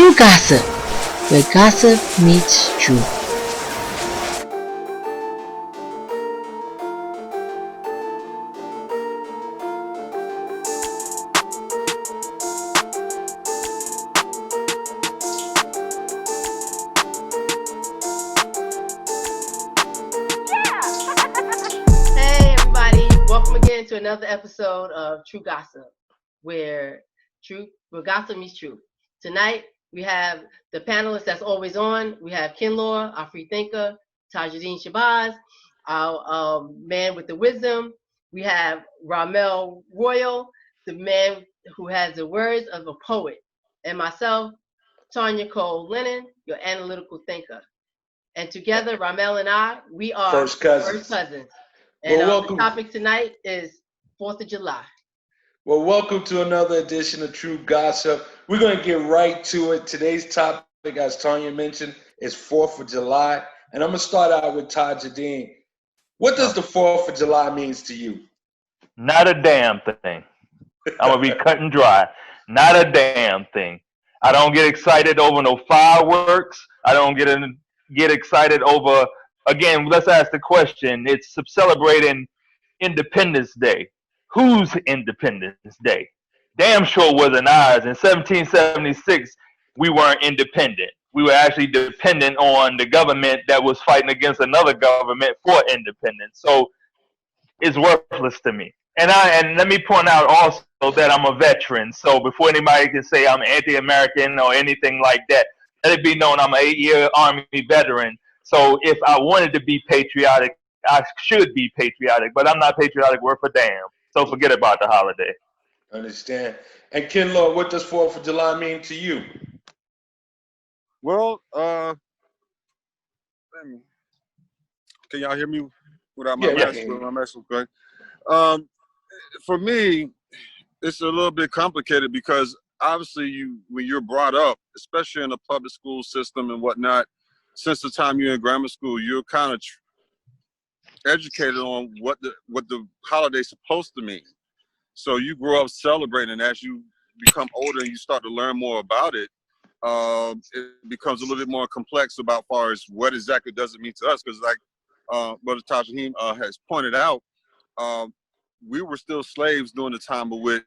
True Gossip, where gossip meets truth. Hey everybody, welcome again to another episode of True Gossip, where gossip meets truth. Tonight we have the panelists that's always on. We have Kinlaw, our free thinker, Tajuddin Shabazz, our man with the wisdom. We have Ramel Royal, the man who has the words of a poet, and myself, Tanya Cole Lennon, your analytical thinker. And together, Ramel and I, we are First first cousins. cousins. And Well, the welcome. topic tonight is 4th of July. Well, welcome to another edition of True Gossip. We're going to get right to it. Today's topic, as Tanya mentioned, is 4th of July. And I'm going to start out with Tajuddin. What does the 4th of July means to you? Not a damn thing. I'm gonna be cut and dry. Not a damn thing. I don't get excited over no fireworks. I don't get excited over. Again, let's ask the question. It's celebrating Independence Day. Whose Independence Day? Damn sure wasn't ours. In 1776, we weren't independent. We were actually dependent on the government that was fighting against another government for independence. So it's worthless to me. And let me point out also that I'm a veteran. So before anybody can say I'm anti-American or anything like that, let it be known I'm an 8-year Army veteran. So if I wanted to be patriotic, I should be patriotic, but I'm not patriotic worth a damn. So forget about the holiday. Understand. And Kinlaw, what does 4th of July mean to you? Well, can y'all hear me without my Yeah, mess? With my mess, okay. For me, it's a little bit complicated because obviously when you're brought up, especially in the public school system and whatnot, since the time you're in grammar school, you're kind of educated on what the holiday's supposed to mean. So you grow up celebrating, and as you become older and you start to learn more about it, it becomes a little bit more complex about far as what exactly does it mean to us. Because like Brother Tajahim has pointed out, we were still slaves during the time of which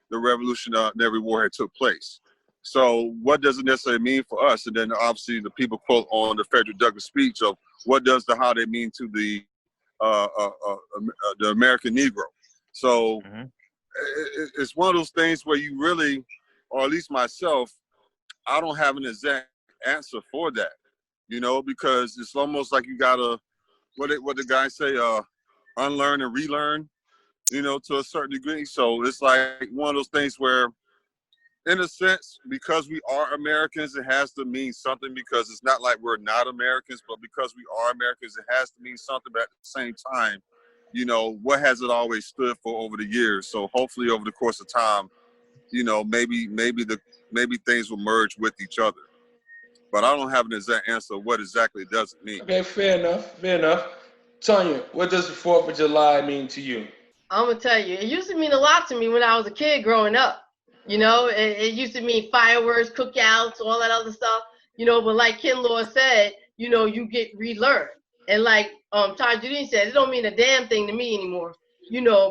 the Revolutionary War had took place. So what does it necessarily mean for us? And then obviously the people quote on the Frederick Douglass speech of what does the holiday mean to the American Negro. So it's one of those things where you really, or at least myself, I don't have an exact answer for that, because it's almost like you gotta, what the guys say, unlearn and relearn, to a certain degree. So it's like one of those things where, in a sense, because we are Americans, it has to mean something, because it's not like we're not Americans, but because we are Americans, it has to mean something. But at the same time, what has it always stood for over the years? So hopefully over the course of time, maybe things will merge with each other. But I don't have an exact answer of what exactly does it mean. Okay, fair enough. Tanya, what does the 4th of July mean to you? I'm going to tell you, it used to mean a lot to me when I was a kid growing up. It used to mean fireworks, cookouts, all that other stuff. But like Kinlaw said, you get relearned. And like Tajuddin said, it don't mean a damn thing to me anymore.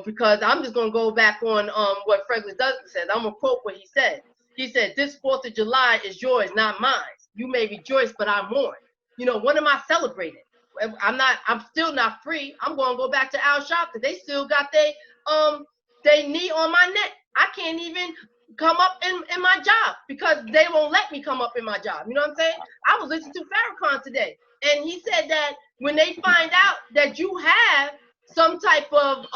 Because I'm just going to go back on what Frederick Douglass said. I'm going to quote what he said. He said, "This 4th of July is yours, not mine. You may rejoice, but I mourn." When am I celebrating? I'm still not free. I'm going to go back to Al Sharpton. They still got they knee on my neck. I can't even come up in my job because they won't let me come up in my job. You know what I'm saying? I was listening to Farrakhan today, and he said that when they find out that you have some type of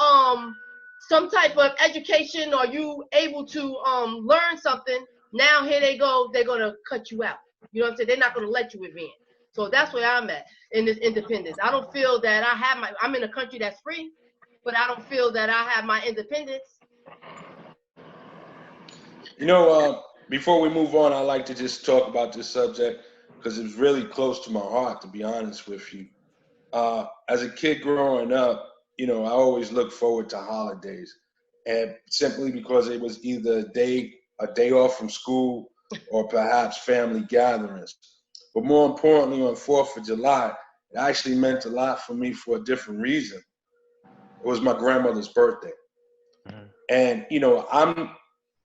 education, or you able to learn something, now here they go, they're gonna cut you out. You know what I'm saying? They're not gonna let you advance. So that's where I'm at in this independence. I don't feel that I'm in a country that's free, but I don't feel that I have my independence. Before we move on, I'd like to just talk about this subject because it's really close to my heart, to be honest with you. As a kid growing up, I always looked forward to holidays, and simply because it was either a day off from school, or perhaps family gatherings. But more importantly, on 4th of July, it actually meant a lot for me for a different reason. It was my grandmother's birthday. Mhm. And,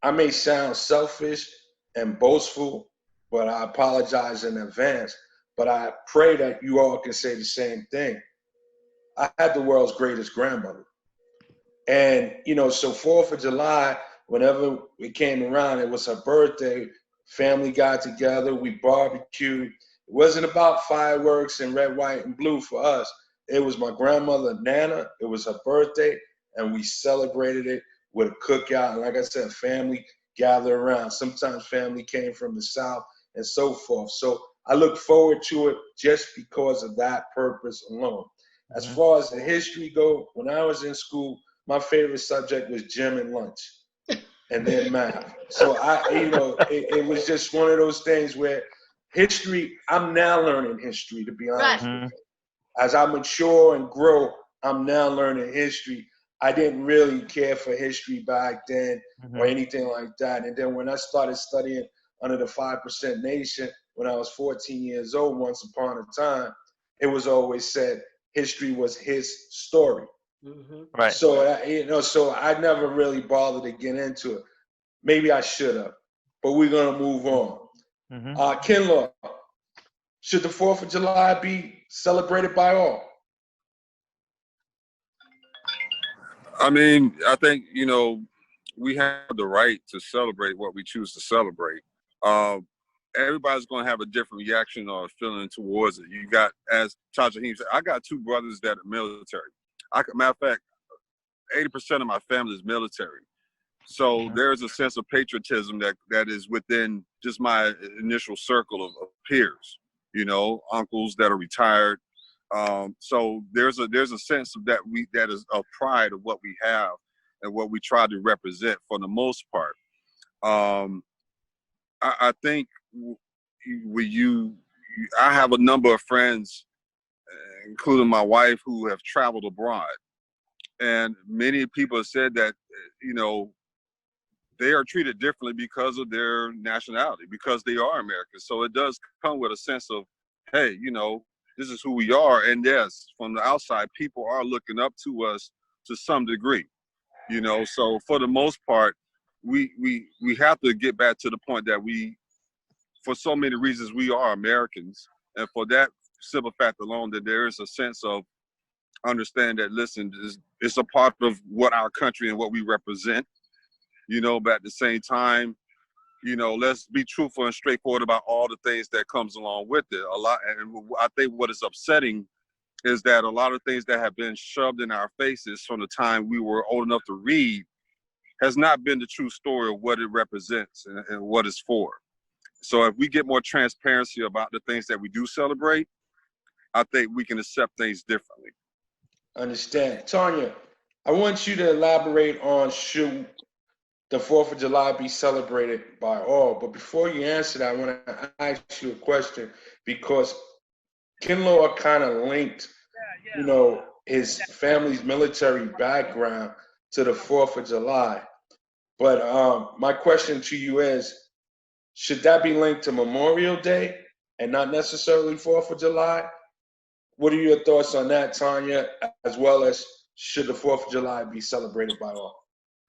I may sound selfish and boastful, but I apologize in advance. But I pray that you all can say the same thing. I had the world's greatest grandmother. And, so 4th of July, whenever it came around, it was her birthday. Family got together, we barbecued. It wasn't about fireworks and red, white, and blue for us. It was my grandmother, Nana. It was her birthday, and we celebrated it with a cookout. And like I said, family gathered around. Sometimes family came from the South and so forth. So I look forward to it just because of that purpose alone. As far as the history go, when I was in school, my favorite subject was gym and lunch, and then math. So it was just one of those things where history, I'm now learning history, to be honest with you. As I mature and grow, I'm now learning history. I didn't really care for history back then or anything like that. And then when I started studying under the 5% Nation, when I was 14 years old, once upon a time, it was always said history was his story. Right. So, so I never really bothered to get into it. Maybe I should have, but we're going to move on. Kinlaw, should the 4th of July be celebrated by all? I mean, I think, we have the right to celebrate what we choose to celebrate. Everybody's going to have a different reaction or feeling towards it. You got, as Taj Rahim said, I got 2 brothers that are military. Matter of fact, 80% of my family is military. So there's a sense of patriotism that is within just my initial circle of peers, uncles that are retired. So there's a sense of that is of pride of what we have and what we try to represent for the most part. I think I have a number of friends, including my wife, who have traveled abroad. And many people have said that, they are treated differently because of their nationality, because they are Americans. So it does come with a sense of, hey, this is who we are. And yes, from the outside, people are looking up to us to some degree, So for the most part, we have to get back to the point that for so many reasons, we are Americans. And for that simple fact alone, that there is a sense of understand that, listen, it's a part of what our country and what we represent, but at the same time, let's be truthful and straightforward about all the things that comes along with it. And I think what is upsetting is that a lot of things that have been shoved in our faces from the time we were old enough to read has not been the true story of what it represents and what it's for. So if we get more transparency about the things that we do celebrate, I think we can accept things differently. Understand. Tanya, I want you to elaborate on should the 4th of July be celebrated by all. But before you answer that, I want to ask you a question, because Kinlaw kind of linked, his family's military background to the 4th of July. But my question to you is, should that be linked to Memorial Day and not necessarily 4th of July? What are your thoughts on that, Tanya, as well as should the 4th of July be celebrated by all?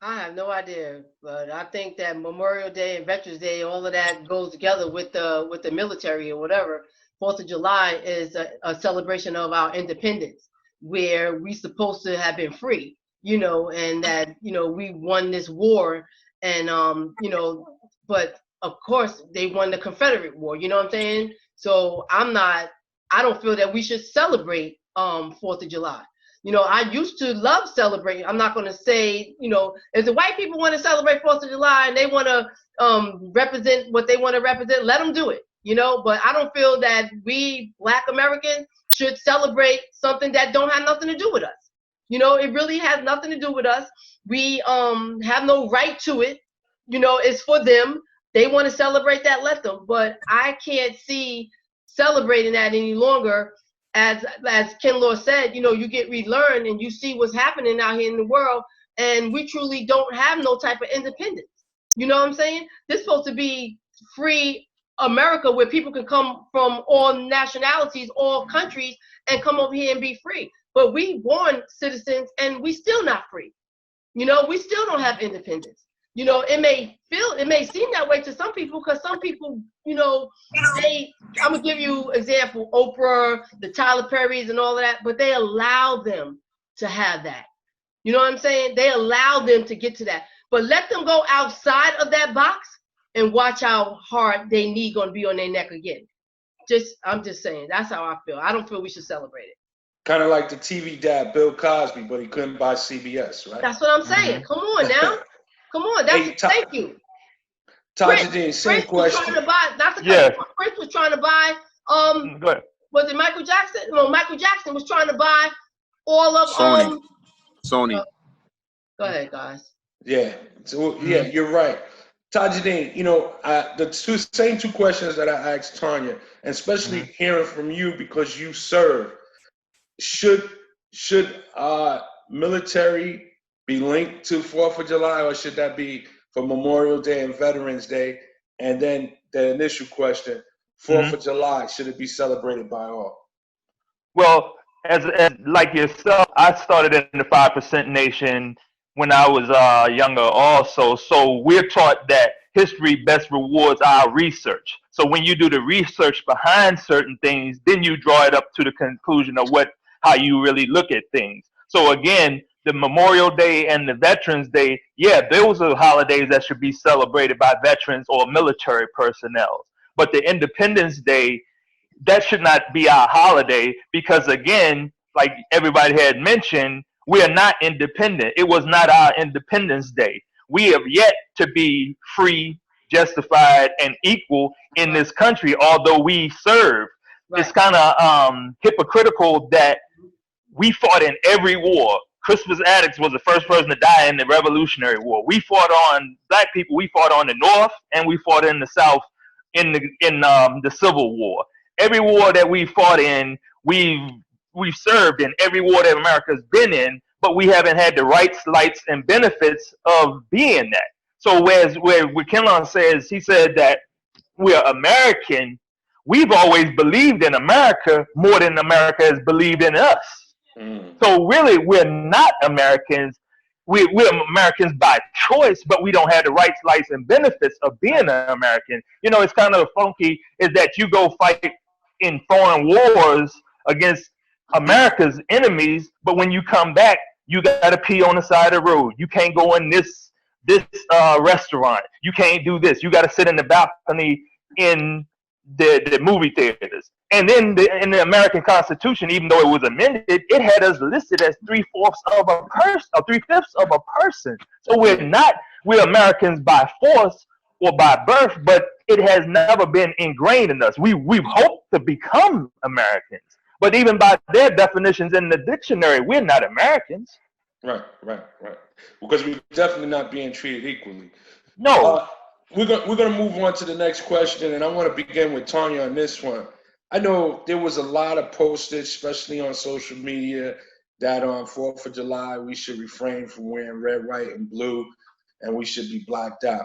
I have no idea, but I think that Memorial Day and Veterans Day, all of that goes together with the military or whatever. 4th of July is a celebration of our independence, where we supposed to have been free, and that, we won this war, and, but of course they won the Confederate War, you know what I'm saying? So I don't feel that we should celebrate 4th of July. I used to love celebrating. I'm not going to say, if the white people want to celebrate 4th of July and they want to represent what they want to represent, let them do it, but I don't feel that we Black Americans should celebrate something that don't have nothing to do with us. It really has nothing to do with us. We have no right to it. It's for them. They want to celebrate that, let them. But I can't see celebrating that any longer. As Kinlaw said, you get relearned and you see what's happening out here in the world, and we truly don't have no type of independence. You know what I'm saying? This is supposed to be free America where people can come from all nationalities, all countries, and come over here and be free. But we born citizens and we still not free. You know, we still don't have independence. You know, it may seem that way to some people because some people, you know, I'm gonna give you example, Oprah, the Tyler Perrys and all of that, but they allow them to have that. You know what I'm saying? They allow them to get to that. But let them go outside of that box and watch how hard they knee gonna be on their neck again. I'm just saying, that's how I feel. I don't feel we should celebrate it. Kind of like the TV dad, Bill Cosby, but he couldn't buy CBS, right? That's what I'm saying. Come on now. Come on. Thank you. Tajudeen, same Prince was question. trying to buy, Prince was trying to buy, Go ahead. was it Michael Jackson? No, Michael Jackson was trying to buy all of Sony. Go ahead, guys. Yeah. So yeah, you're right. Tajudeen, you know, the same two questions that I asked Tanya, and especially hearing from you because you serve. Should military be linked to 4th of July, or should that be for Memorial Day and Veterans Day? And then the initial question, 4th of July, should it be celebrated by all? Well, as like yourself, I started in the 5% Nation when I was younger also. So we're taught that history best rewards our research. So when you do the research behind certain things, then you draw it up to the conclusion of how you really look at things. So again, the Memorial Day and the Veterans Day, yeah, those are holidays that should be celebrated by veterans or military personnel. But the Independence Day, that should not be our holiday because, again, like everybody had mentioned, we are not independent. It was not our Independence Day. We have yet to be free, justified, and equal in this country, although we serve. Right. It's kind of hypocritical that we fought in every war. Crispus Attucks was the first person to die in the Revolutionary War. We fought on black people. We fought on the North, and we fought in the South in the Civil War. Every war that we fought in, we've served in every war that America's been in, but we haven't had the rights, lights, and benefits of being that. So where Kenlon says, he said that we're American, we've always believed in America more than America has believed in us. So really, we're not Americans. We're Americans by choice, but we don't have the rights, lights, and benefits of being an American. You know, it's kind of funky is that you go fight in foreign wars against America's enemies, but when you come back, you got to pee on the side of the road. You can't go in this restaurant. You can't do this. You got to sit in the balcony in the movie theaters. And then in the American Constitution, even though it was amended, it had us listed as 3/4 of a person, or 3/5 of a person. So we're Americans by force or by birth, but it has never been ingrained in us. We've hoped to become Americans, but even by their definitions in the dictionary, we're not Americans. Right. Because we're definitely not being treated equally. No. We're gonna move on to the next question, and I want to begin with Tanya on this one. I know there was a lot of postage, especially on social media, that on 4th of July we should refrain from wearing red, white, and blue, and we should be blacked out.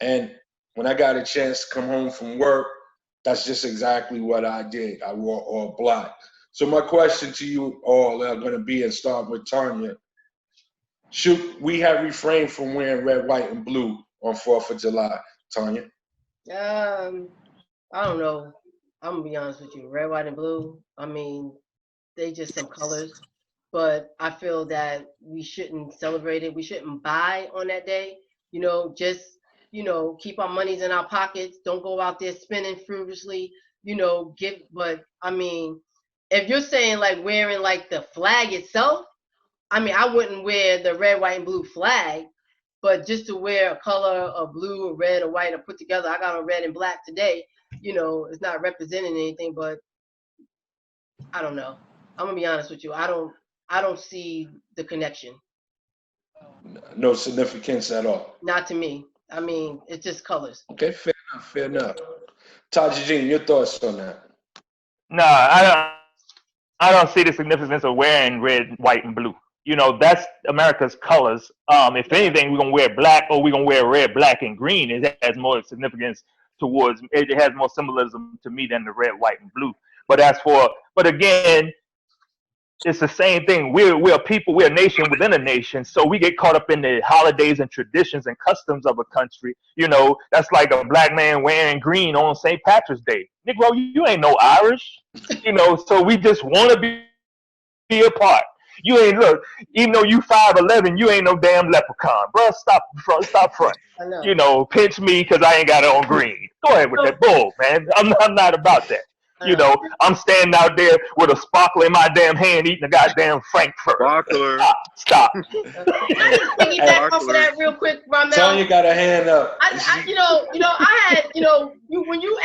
And when I got a chance to come home from work, that's just exactly what I did. I wore all black. So my question to you all are going to be, and start with Tanya, should we have refrained from wearing red, white, and blue on 4th of July? Tanya? I don't know. I'm gonna be honest with you. Red, white, and blue, I mean, they just some colors. But I feel that we shouldn't celebrate it. We shouldn't buy on that day. You know, just, you know, keep our monies in our pockets. Don't go out there spending frivolously, you know, but I mean, if you're saying like wearing like the flag itself, I mean, I wouldn't wear the red, white, and blue flag, but just to wear a color of blue or red or white or put together. I got on red and black today. You know, it's not representing anything, but I don't know. I'm gonna be honest with you. I don't see the connection. No significance at all. Not to me. I mean, it's just colors. Okay, fair enough. Tajudeen, your thoughts on that? No, I don't see the significance of wearing red, white, and blue. You know, that's America's colors. If anything, we're gonna wear black, or we're gonna wear red, black, and green. It has more significance towards it has more symbolism to me than the red, white, and blue. But again, it's the same thing. We're a people, we're a nation within a nation, so we get caught up in the holidays and traditions and customs of a country. That's like a black man wearing green on St. Patrick's Day. Negro, you ain't no Irish. So we just want to be a part. You ain't look, even though you 5'11", you ain't no damn leprechaun, bro. Stop front. I know. Pinch me because I ain't got it on green. Go ahead with that bull, man. I'm not about that. I'm standing out there with a sparkler in my damn hand eating a goddamn Frankfurt. Sparkler. Stop. Can I piggyback off of that real quick, Ramel? Tanya got a hand up. I had, when you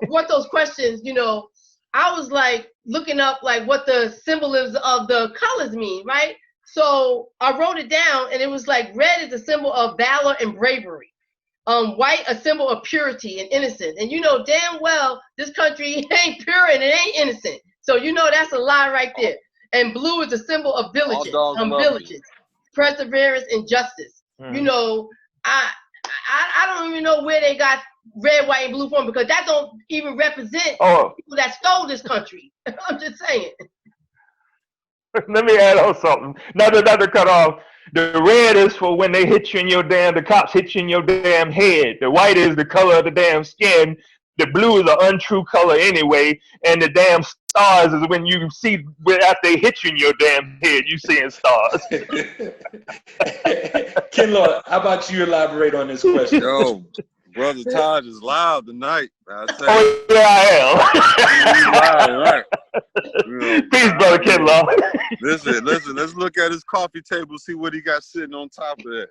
brought those questions, I was like looking up like what the symbolism of the colors mean, right? So I wrote it down, and it was like red is a symbol of valor and bravery. White, a symbol of purity and innocence. And damn well this country ain't pure and it ain't innocent. So that's a lie right there. And blue is a symbol of diligence, perseverance, and justice. I don't even know where they got red, white, and blue from, because that don't even represent people that stole this country. I'm just saying. Let me add on something. Not to cut off. The red is for when they hit you in the cops hit you in your damn head. The white is the color of the damn skin. The blue is an untrue color anyway. And the damn stars is when you see, after they hit you in your damn head, you seeing stars. Ken Law, how about you elaborate on this question? Yo, Brother Todd is loud tonight. I say. Oh, yeah, I am. He's loud, right? Peace, Brother Ken Law. Listen. Let's look at his coffee table, see what he got sitting on top of that.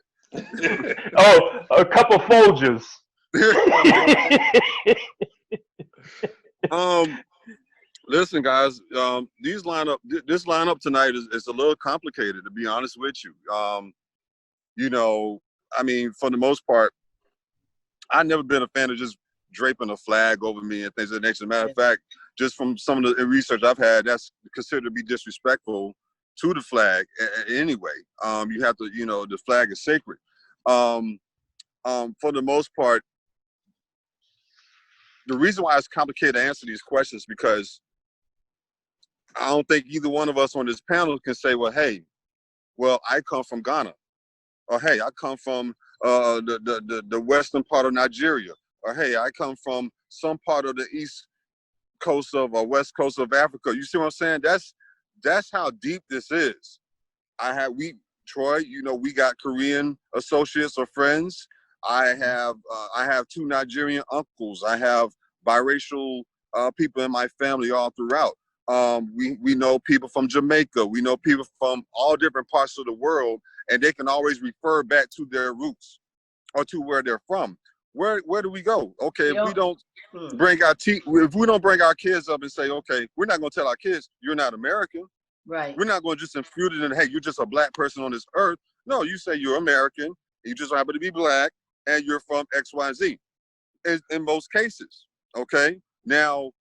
A cup of Folgers. Listen, guys. This lineup tonight is a little complicated, to be honest with you. For the most part, I've never been a fan of just draping a flag over me and things of that nature. Matter of fact, just from some of the research I've had, that's considered to be disrespectful to the flag anyway. You have to, the flag is sacred. For the most part, the reason why it's complicated to answer these questions is because I don't think either one of us on this panel can say, well, I come from Ghana, or hey, I come from the western part of Nigeria, or hey, I come from some part of the east coast of or west coast of Africa. You see what I'm saying? That's how deep this is. Troy, we got Korean associates or friends. I have 2 Nigerian uncles. I have biracial people in my family all throughout. We know people from Jamaica. We know people from all different parts of the world, and they can always refer back to their roots or to where they're from. Where do we go? Okay, if we don't bring our kids up and say, okay, we're not going to tell our kids you're not American. Right. We're not going to just infuse it in, hey, you're just a black person on this earth. No, you say you're American. You just happen to be black, and you're from X, Y, Z. In most cases, okay? Now,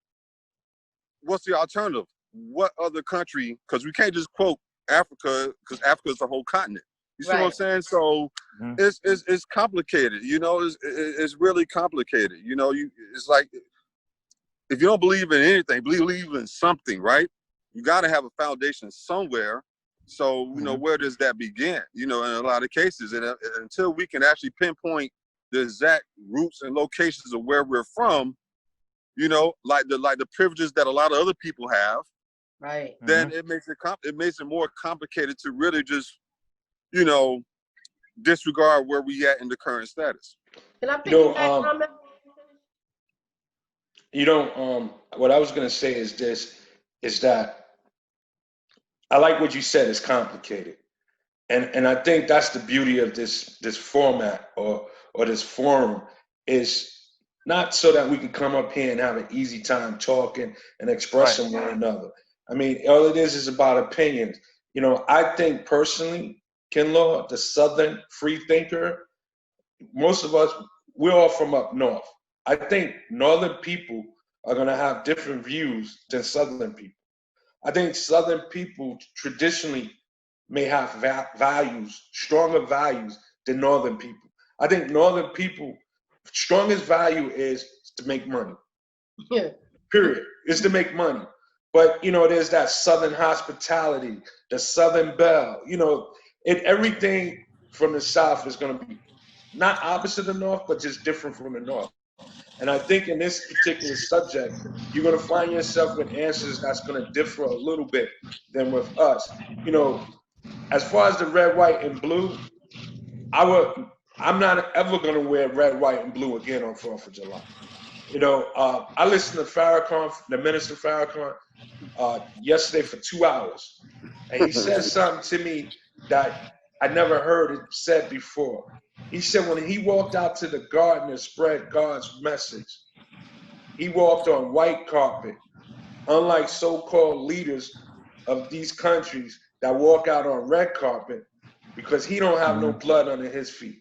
what's the alternative? What other country, because we can't just quote Africa, because Africa is a whole continent. You see what I'm saying? So it's complicated, it's really complicated. It's like, if you don't believe in anything, believe in something, right? You got to have a foundation somewhere. So, where does that begin? In a lot of cases, and until we can actually pinpoint the exact roots and locations of where we're from, like the privileges that a lot of other people have, right? Then it makes it more complicated to really just, disregard where we at in the current status. Can I pick back on that? What I was gonna say is that I like what you said. It's complicated, and I think that's the beauty of this format or this forum, is not so that we can come up here and have an easy time talking and expressing one another. I mean, all it is about opinions. I think personally, Ken Law, the Southern free thinker, most of us, we're all from up north. I think Northern people are going to have different views than Southern people. I think Southern people traditionally may have values, stronger values than Northern people. I think Northern people strongest value is to make money. Yeah. Period. Is to make money. But, you know, there's that Southern hospitality, the Southern belle. You know, everything from the South is going to be not opposite the North, but just different from the North. And I think in this particular subject, you're going to find yourself with answers that's going to differ a little bit than with us. You know, as far as the red, white, and blue, I'm not ever going to wear red, white, and blue again on 4th of July. You know, I listened to Farrakhan, the Minister Farrakhan, yesterday for 2 hours. And he said something to me that I never heard it said before. He said when he walked out to the garden and spread God's message, he walked on white carpet, unlike so-called leaders of these countries that walk out on red carpet because he don't have no blood under his feet.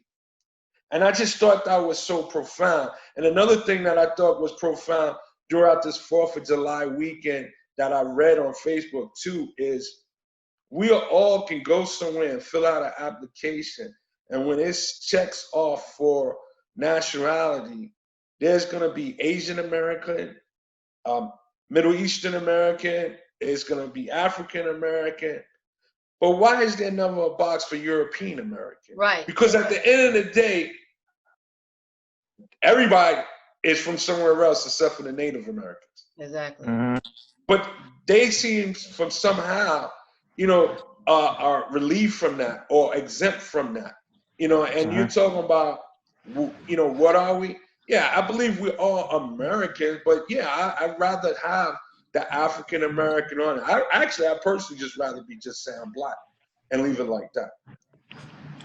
And I just thought that was so profound. And another thing that I thought was profound throughout this 4th of July weekend that I read on Facebook too is we all can go somewhere and fill out an application. And when it checks off for nationality, there's going to be Asian American, Middle Eastern American, it's going to be African American. But why is there never a box for European American? Right. Because at the end of the day, everybody is from somewhere else except for the Native Americans. Exactly. But they seem from somehow, you know, are relieved from that or exempt from that. You know, and you're talking about, you know, what are we? Yeah, I believe we're all Americans, but yeah, I'd rather have the African American on it. I personally just rather be just say I'm black and leave it like that.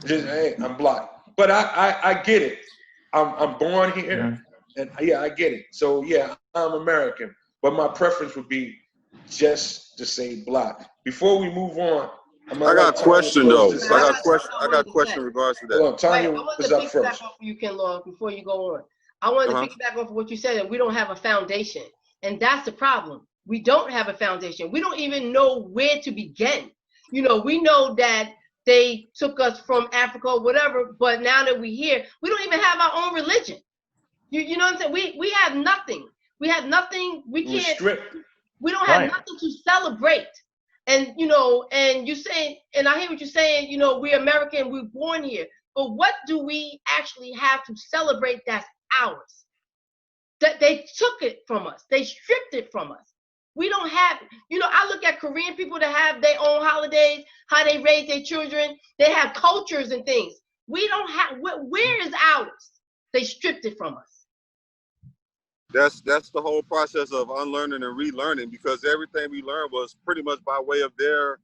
Just, hey, I'm black. But I get it. I'm born here, and yeah, I get it. So yeah, I'm American, but my preference would be just to say black. Before we move on, I got a question though. I got a question in regards to that. Hold on, Tanya I wanted was to up piggyback first. off of you, Ken Law, before you go on. I wanted to piggyback off of what you said, that we don't have a foundation. And that's the problem. We don't have a foundation. We don't even know where to begin. You know, we know that they took us from Africa or whatever, but now that we're here, we don't even have our own religion. You know what I'm saying? We have nothing. We have nothing. We can't. We don't have nothing to celebrate. And, you know, and you say, and I hear what you're saying, you know, we're American, we're born here. But what do we actually have to celebrate that's ours? That they took it from us. They stripped it from us. We don't have, you know, I look at Korean people that have their own holidays, how they raise their children. They have cultures and things. We don't have, where is ours? They stripped it from us. That's the whole process of unlearning and relearning, because everything we learned was pretty much by way of their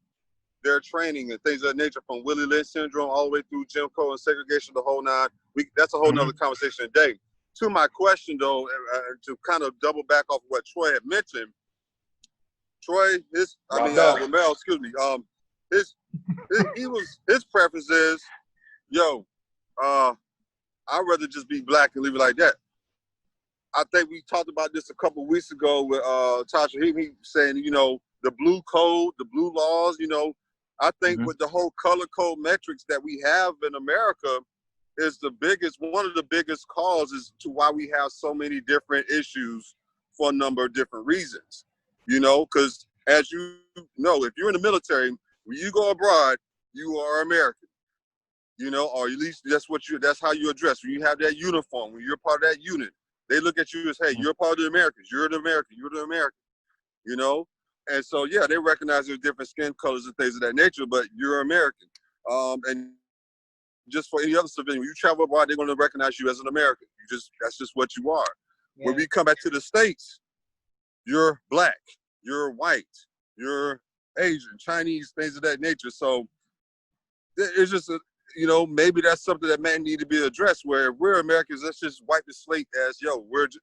training and things of that nature, from Willie Lynch syndrome all the way through Jim Crow and segregation, the whole nine. That's a whole nother conversation today. To my question though, to kind of double back off what Troy had mentioned, Ramel, excuse me, his preference is, I'd rather just be black and leave it like that. I think we talked about this a couple of weeks ago with Tasha. He saying, you know, the blue code, the blue laws, you know, I think with the whole color code metrics that we have in America is one of the biggest causes to why we have so many different issues for a number of different reasons, you know, because as you know, if you're in the military, when you go abroad, you are American, you know, or at least that's how you address. When you have that uniform, when you're part of that unit, they look at you as, hey, you're part of the Americans. You're an American. You're the American, you know? And so, yeah, they recognize there's different skin colors and things of that nature, but you're American. And just for any other civilian, when you travel abroad, they're going to recognize you as an American. That's just what you are. Yeah. When we come back to the States, you're black, you're white, you're Asian, Chinese, things of that nature. So it's just you know, maybe that's something that might need to be addressed, where if we're Americans, let's just wipe the slate as,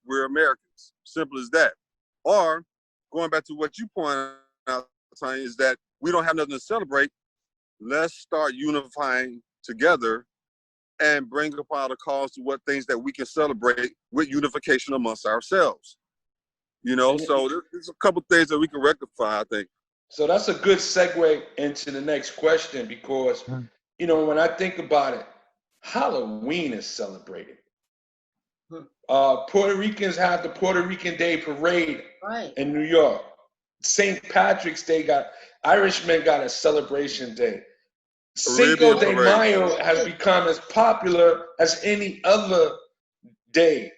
we're Americans. Simple as that. Or, going back to what you pointed out, Tanya, is that we don't have nothing to celebrate. Let's start unifying together and bring about a cause to what things that we can celebrate with unification amongst ourselves. You know, so there's a couple things that we can rectify, I think. So that's a good segue into the next question, because you know, when I think about it, Halloween is celebrated. Puerto Ricans have the Puerto Rican Day Parade Right. in New York. St. Patrick's Day Irishmen got a celebration day. Cinco Caribbean de parade. Mayo has become as popular as any other day.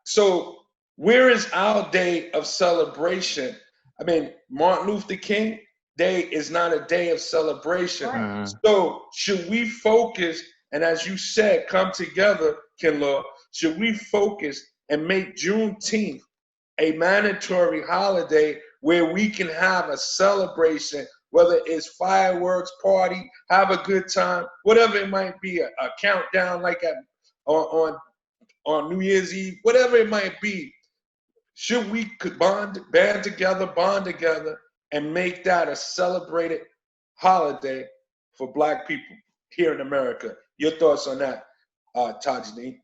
So where is our day of celebration? I mean, Martin Luther King Day is not a day of celebration. Mhm. So should we focus, and as you said, come together, Kinlaw, should we focus and make Juneteenth a mandatory holiday where we can have a celebration, whether it's fireworks, party, have a good time, whatever it might be, a countdown like on New Year's Eve, whatever it might be. Should we band together, and make that a celebrated holiday for Black people here in America? Your thoughts on that, Tajani?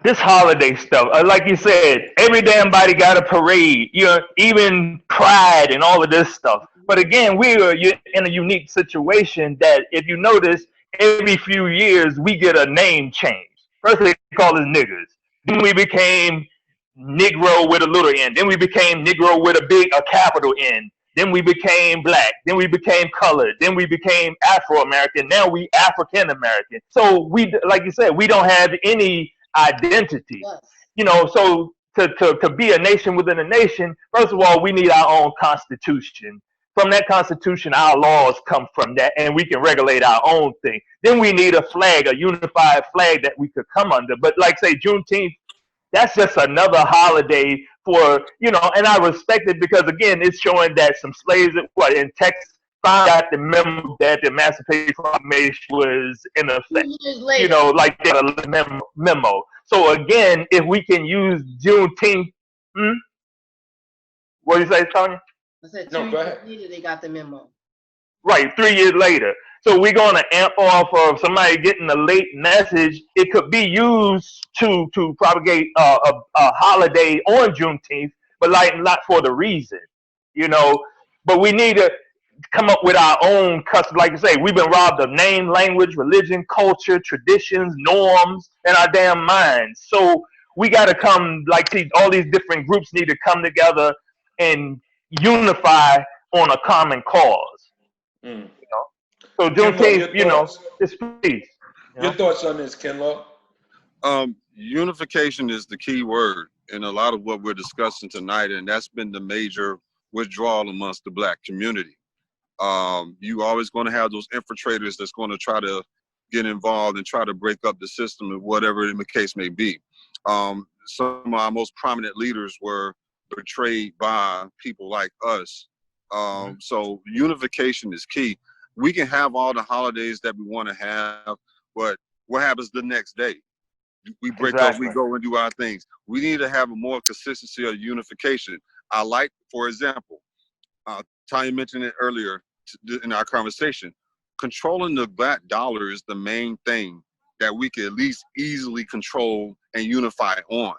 This holiday stuff, like you said, every damn body got a parade, you know, even Pride and all of this stuff. But again, we are in a unique situation that if you notice, every few years we get a name change. First they call us niggers. Then we became Negro with a little N. Then we became Negro with a capital N. Then we became Black. Then we became colored. Then we became Afro-American. Now we African-American. So we, like you said, we don't have any identity. Yes. You know, so to be a nation within a nation, first of all, we need our own constitution. From that constitution, our laws come from that, and we can regulate our own thing. Then we need a flag, a unified flag that we could come under. But like say Juneteenth, that's just another holiday for, you know, and I respect it because again, it's showing that some slaves in Texas found out the memo that the Emancipation Proclamation was in effect. 2 years later. You know, like that memo. So again, if we can use Juneteenth, what do you say, Tanya? I said No, 2 go years ahead. later they got the memo. Right, 3 years later. So we're going to amp off of somebody getting a late message. It could be used to propagate a holiday on Juneteenth, but like not for the reason, you know. But we need to come up with our own custom. Like I say, we've been robbed of name, language, religion, culture, traditions, norms, and our damn minds. So we got to come, like, see, all these different groups need to come together and unify on a common cause. Mm. You know? So Kinlaw, Juneteenth, your you know, thoughts? it's peace. You Your know? thoughts on this, Kinlaw? Unification is the key word in a lot of what we're discussing tonight, and that's been the major withdrawal amongst the Black community. You always going to have those infiltrators that's going to try to get involved and try to break up the system, and whatever the case may be. Some of our most prominent leaders were betrayed by people like us. So unification is key. We can have all the holidays that we want to have, but what happens the next day? We break up, we go and do our things. We need to have a more consistency of unification. I like, for example, Tanya mentioned it earlier in our conversation, controlling the Black dollar is the main thing that we can at least easily control and unify on.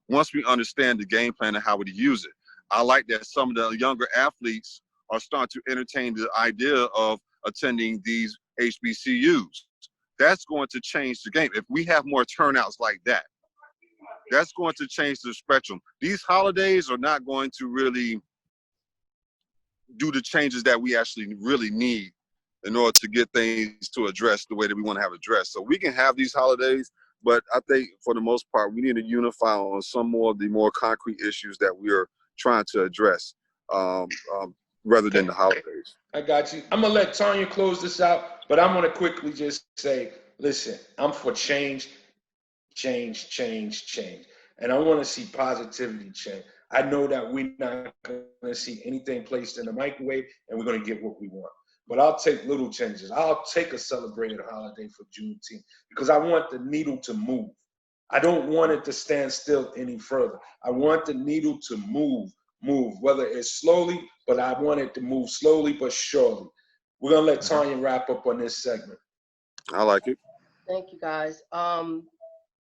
Once we understand the game plan and how we use it. I like that some of the younger athletes are starting to entertain the idea of attending these HBCUs. That's going to change the game. If we have more turnouts like that, that's going to change the spectrum. These holidays are not going to really do the changes that we actually really need in order to get things to address the way that we want to have addressed. So we can have these holidays, but I think for the most part, we need to unify on some more of the more concrete issues that we are trying to address rather than the holidays. I got you. I'm going to let Tanya close this out, but I'm going to quickly just say, listen, I'm for change. And I want to see positivity change. I know that we're not going to see anything placed in the microwave and we're going to get what we want. But I'll take little changes. I'll take a celebrated holiday for Juneteenth because I want the needle to move. I don't want it to stand still any further. I want the needle to move, whether it's slowly, but I want it to move slowly but surely. We're going to let Tanya wrap up on this segment. I like it. Thank you, guys.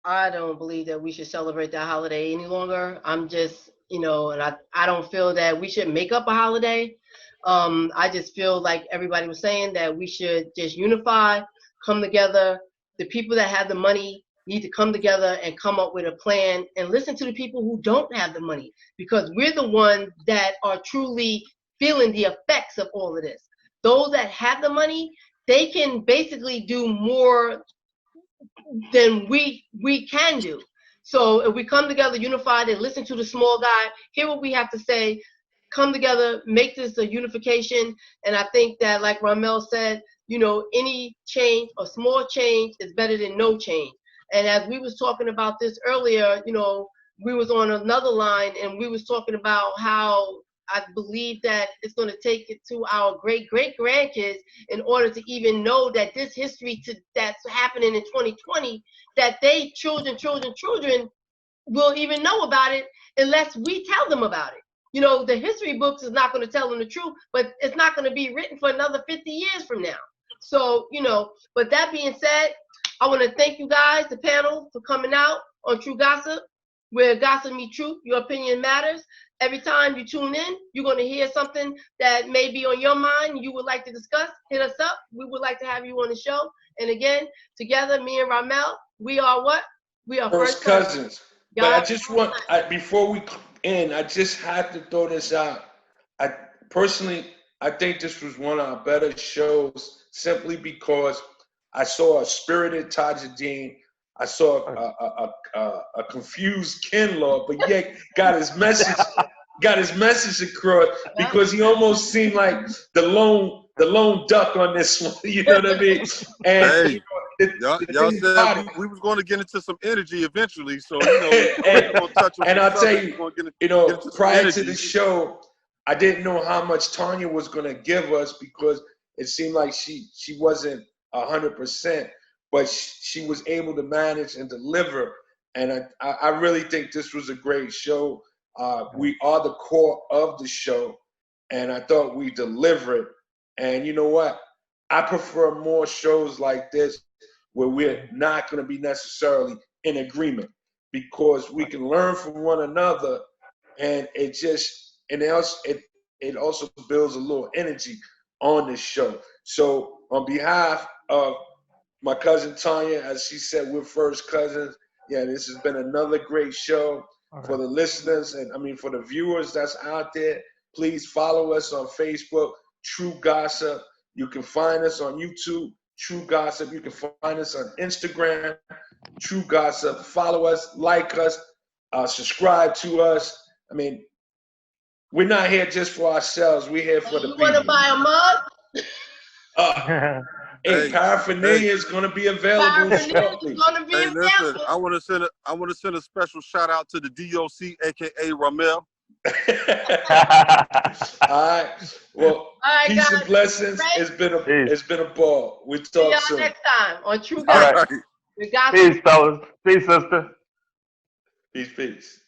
I don't believe that we should celebrate that holiday any longer. I'm just, and I don't feel that we should make up a holiday. I just feel like everybody was saying that we should just unify, come together. The people that have the money, need to come together and come up with a plan and listen to the people who don't have the money, because we're the ones that are truly feeling the effects of all of this. Those that have the money, they can basically do more than we can do. So if we come together unified and listen to the small guy, hear what we have to say, come together, make this a unification. And I think that, like Ramel said, you know, any change, a small change is better than no change. And as we was talking about this earlier, you know, we was on another line and we was talking about how I believe that it's going to take it to our great-great-grandkids in order to even know that this history that's happening in 2020, that they children will even know about it unless we tell them about it. You know, the history books is not going to tell them the truth, but it's not going to be written for another 50 years from now. So, you know, but that being said, I want to thank you guys, the panel, for coming out on True Gossip, where gossip meets truth, your opinion matters. Every time you tune in, you're going to hear something that may be on your mind you would like to discuss. Hit us up. We would like to have you on the show. And again, together, me and Ramel, we are what? We are First cousins. But I just want, before we end, I just have to throw this out. I think this was one of our better shows simply because I saw a spirited Tajudeen. I saw a confused Kinlaw, but yet got his message across, because he almost seemed like the lone duck on this one. You know what I mean? And hey, y'all said we was going to get into some energy eventually, so you know. We're gonna touch on and I'll tell you, prior to the the show, I didn't know how much Tanya was going to give us, because it seemed like she wasn't 100%. But she was able to manage and deliver. And I really think this was a great show. We are the core of the show. And I thought we delivered. And you know what? I prefer more shows like this where we're not going to be necessarily in agreement, because we can learn from one another. And it also builds a little energy on this show. So on behalf of my cousin Tanya, as she said, we're first cousins. Yeah, this has been another great show. For the listeners and for the viewers that's out there. Please follow us on Facebook, True Gossip. You can find us on YouTube, True Gossip. You can find us on Instagram, True Gossip. Follow us, like us, subscribe to us. We're not here just for ourselves. We're here for the people. You want to buy a mug? Hey, paraphernalia is going to be available shortly. Listen, I want to send a special shout out to the DOC, aka Ramel. All right. Well, peace guys. And blessings. Right? It's been a ball. We talk soon. See y'all next time on True Gossip. Right. Peace, fellas. Peace, sister. Peace.